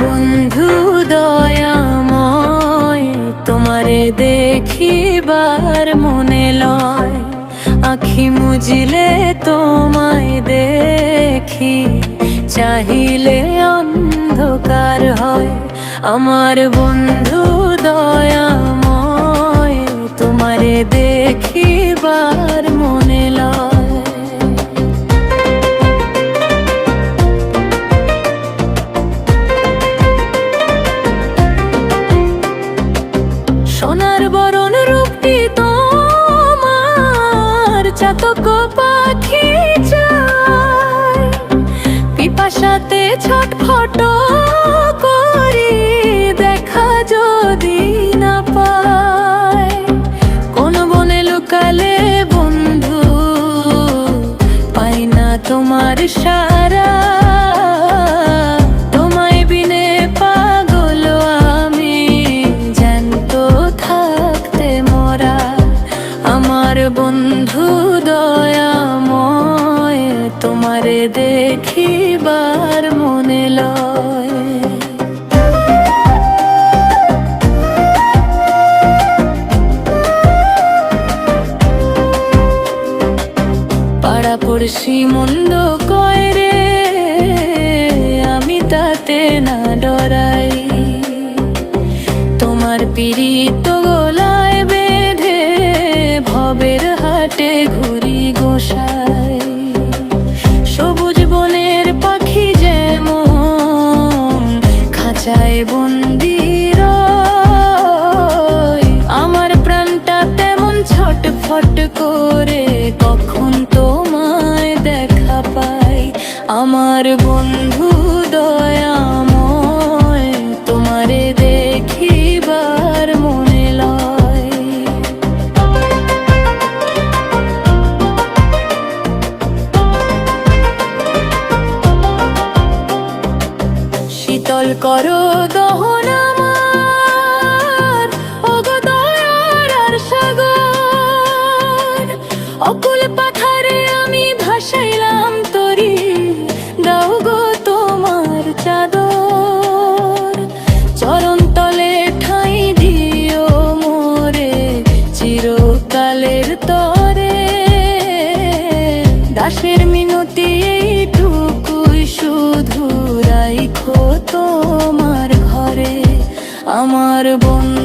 বন্ধু দয়াময়, তোমারে দেখিবার মনে লয়। আখি মুজিলে তোমায় দেখি, চাহিলে অন্ধকার হয়। আমার বন্ধু দয়াময়, তোমারে দেখিবার মনে লয়। সোনার বরণ রূপটি তোমার, চাতক পাখি চায়। পিপাসাতে ছটফট করি, দেখা যদি না পায়। কোন বনে লুকালে বন্ধু, পাই না তোমার সারা। তোমায় বিনে পাগল আমি, জ্যান্ত থাকতে মরা। আমার বন্ধু দয়াময়, তোমারে দেখিবার মনে লয়। পাড়াপড়শি মন্দ কয় রে, আমি তাতে না ডরাই। তোমার পীড়িত গলায় বেঁধে, ভবের হাটে ঘুরি গোসাই। সবুজ বনের পাখি যেমন, খাঁচায় বন্দি রয়। আমার প্রাণটা তেমন ছটফট করে, কখন তোমায় দেখা পাই। আমার বন্ধু দয়াময়, তোমারে দেখিবার মনে লয়। শীতল করো দহন আমার, ওগো দয়ার আর সাগর। অকুল পাথারে আমি ভাসাইলাম তরি, দাও গো তোমার চাদর। চরণ তলে ঠাঁই দিও মোরে, চিরকালের তরে। দাসের মিনতি এইটুকুই শুধু, রাইখো তোমার ঘরে। আমার বন্ধু